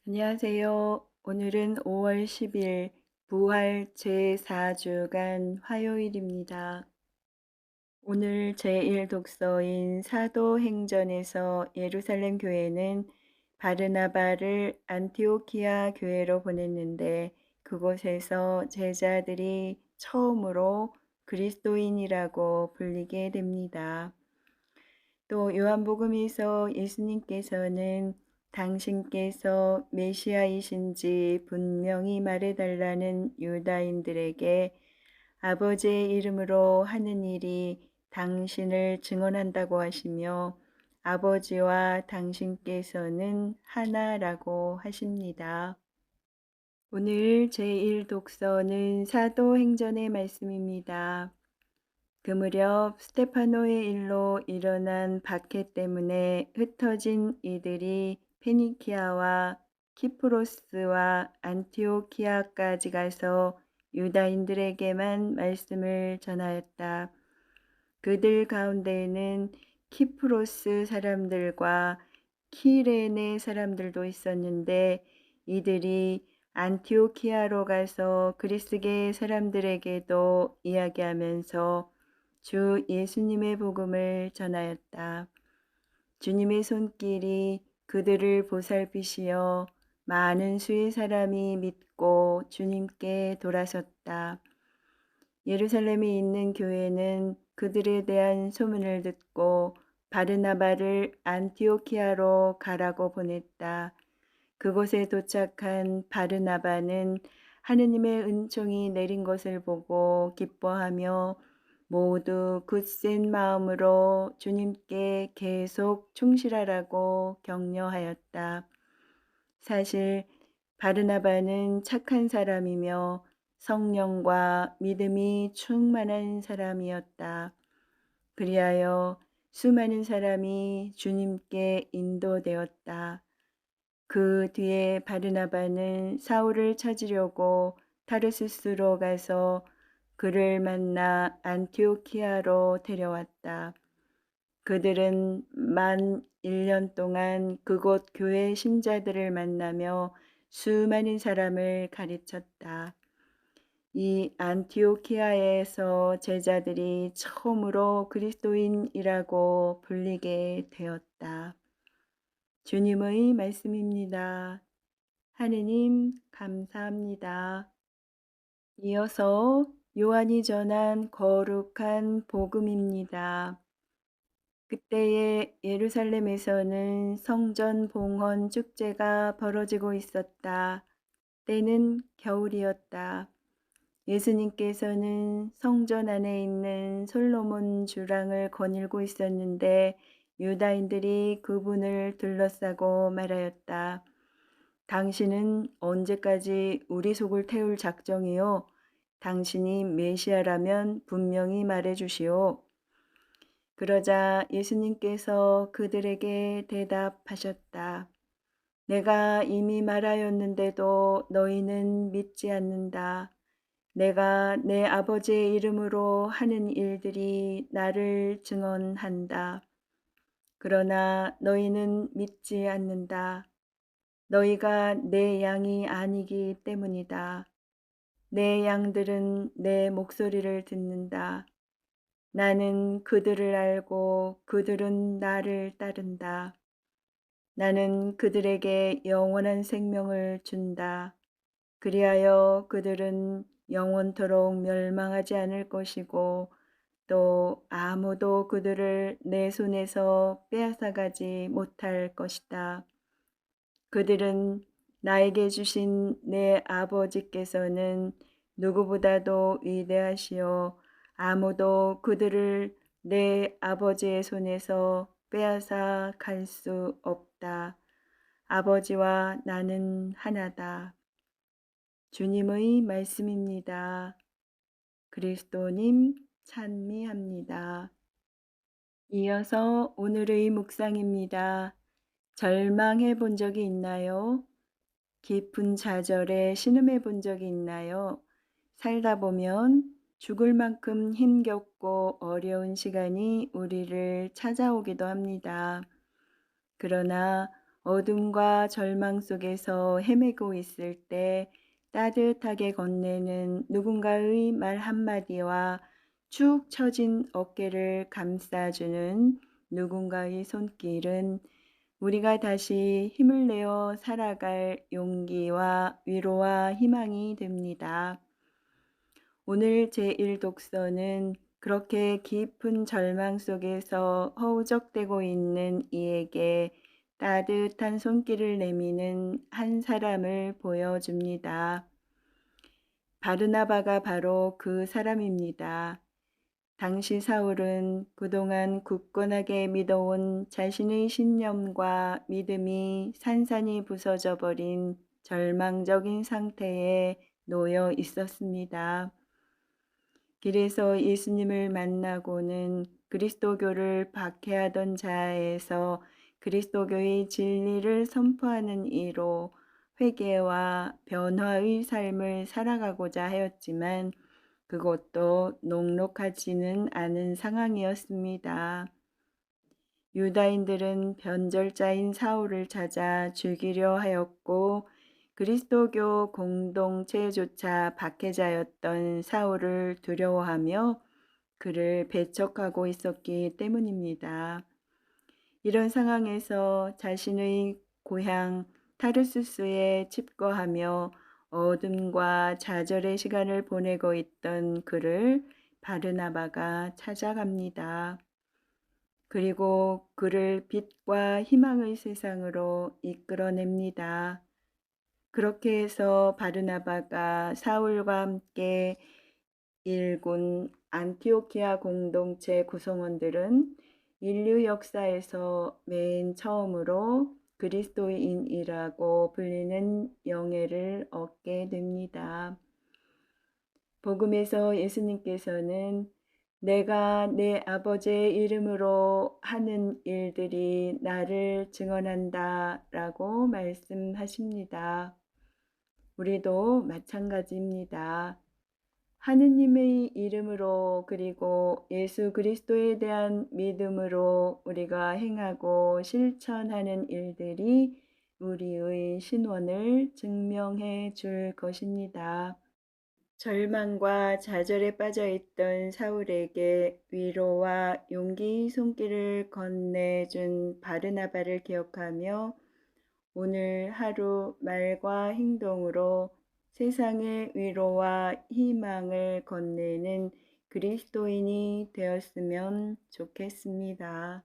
안녕하세요. 오늘은 5월 10일 부활 제4주간 화요일입니다. 오늘 제1독서인 사도행전에서 예루살렘 교회는 바르나바를 안티오키아 교회로 보냈는데 그곳에서 제자들이 처음으로 그리스도인이라고 불리게 됩니다. 또 요한복음에서 예수님께서는 당신께서 메시아이신지 분명히 말해달라는 유다인들에게 아버지의 이름으로 하는 일이 당신을 증언한다고 하시며 아버지와 당신께서는 하나라고 하십니다. 오늘 제1독서는 사도행전의 말씀입니다. 그 무렵 스테파노의 일로 일어난 박해 때문에 흩어진 이들이 페니키아와 키프로스와 안티오키아까지 가서 유다인들에게만 말씀을 전하였다. 그들 가운데에는 키프로스 사람들과 키레네 사람들도 있었는데 이들이 안티오키아로 가서 그리스계 사람들에게도 이야기하면서 주 예수님의 복음을 전하였다. 주님의 손길이 그들을 보살피시어 많은 수의 사람이 믿고 주님께 돌아섰다. 예루살렘에 있는 교회는 그들에 대한 소문을 듣고 바르나바를 안티오키아로 가라고 보냈다. 그곳에 도착한 바르나바는 하느님의 은총이 내린 것을 보고 기뻐하며 모두 굳센 마음으로 주님께 계속 충실하라고 격려하였다. 사실 바르나바는 착한 사람이며 성령과 믿음이 충만한 사람이었다. 그리하여 수많은 사람이 주님께 인도되었다. 그 뒤에 바르나바는 사울을 찾으려고 타르수스로 가서 그를 만나 안티오키아로 데려왔다. 그들은 만 1년 동안 그곳 교회 신자들을 만나며 수많은 사람을 가르쳤다. 이 안티오키아에서 제자들이 처음으로 그리스도인이라고 불리게 되었다. 주님의 말씀입니다. 하느님 감사합니다. 이어서 요한이 전한 거룩한 복음입니다. 그때에 예루살렘에서는 성전 봉헌 축제가 벌어지고 있었다. 때는 겨울이었다. 예수님께서는 성전 안에 있는 솔로몬 주랑을 거닐고 있었는데 유다인들이 그분을 둘러싸고 말하였다. 당신은 언제까지 우리 속을 태울 작정이요? 당신이 메시아라면 분명히 말해 주시오. 그러자 예수님께서 그들에게 대답하셨다. 내가 이미 말하였는데도 너희는 믿지 않는다. 내가 내 아버지의 이름으로 하는 일들이 나를 증언한다. 그러나 너희는 믿지 않는다. 너희가 내 양이 아니기 때문이다. 내 양들은 내 목소리를 듣는다. 나는 그들을 알고 그들은 나를 따른다. 나는 그들에게 영원한 생명을 준다. 그리하여 그들은 영원토록 멸망하지 않을 것이고 또 아무도 그들을 내 손에서 빼앗아가지 못할 것이다. 그들은 나에게 주신 내 아버지께서는 누구보다도 위대하시오. 아무도 그들을 내 아버지의 손에서 빼앗아 갈 수 없다. 아버지와 나는 하나다. 주님의 말씀입니다. 그리스도님 찬미합니다. 이어서 오늘의 묵상입니다. 절망해 본 적이 있나요? 깊은 좌절에 신음해 본 적이 있나요? 살다 보면 죽을 만큼 힘겹고 어려운 시간이 우리를 찾아오기도 합니다. 그러나 어둠과 절망 속에서 헤매고 있을 때 따뜻하게 건네는 누군가의 말 한마디와 축 처진 어깨를 감싸주는 누군가의 손길은 우리가 다시 힘을 내어 살아갈 용기와 위로와 희망이 됩니다. 오늘 제1독서는 그렇게 깊은 절망 속에서 허우적대고 있는 이에게 따뜻한 손길을 내미는 한 사람을 보여줍니다. 바르나바가 바로 그 사람입니다. 당시 사울은 그동안 굳건하게 믿어온 자신의 신념과 믿음이 산산이 부서져 버린 절망적인 상태에 놓여 있었습니다. 길에서 예수님을 만나고는 그리스도교를 박해하던 자에서 그리스도교의 진리를 선포하는 이로 회개와 변화의 삶을 살아가고자 하였지만 그것도 녹록하지는 않은 상황이었습니다. 유다인들은 변절자인 사울을 찾아 죽이려 하였고 그리스도교 공동체조차 박해자였던 사울을 두려워하며 그를 배척하고 있었기 때문입니다. 이런 상황에서 자신의 고향 타르수스에 칩거하며 어둠과 좌절의 시간을 보내고 있던 그를 바르나바가 찾아갑니다. 그리고 그를 빛과 희망의 세상으로 이끌어냅니다. 그렇게 해서 바르나바가 사울과 함께 일군 안티오키아 공동체 구성원들은 인류 역사에서 맨 처음으로 그리스도인이라고 불리는 영예를 얻게 됩니다. 복음에서 예수님께서는 내가 내 아버지의 이름으로 하는 일들이 나를 증언한다 라고 말씀하십니다. 우리도 마찬가지입니다. 하느님의 이름으로 그리고 예수 그리스도에 대한 믿음으로 우리가 행하고 실천하는 일들이 우리의 신원을 증명해 줄 것입니다. 절망과 좌절에 빠져 있던 사울에게 위로와 용기의 손길을 건네준 바르나바를 기억하며 오늘 하루 말과 행동으로 세상의 위로와 희망을 건네는 그리스도인이 되었으면 좋겠습니다.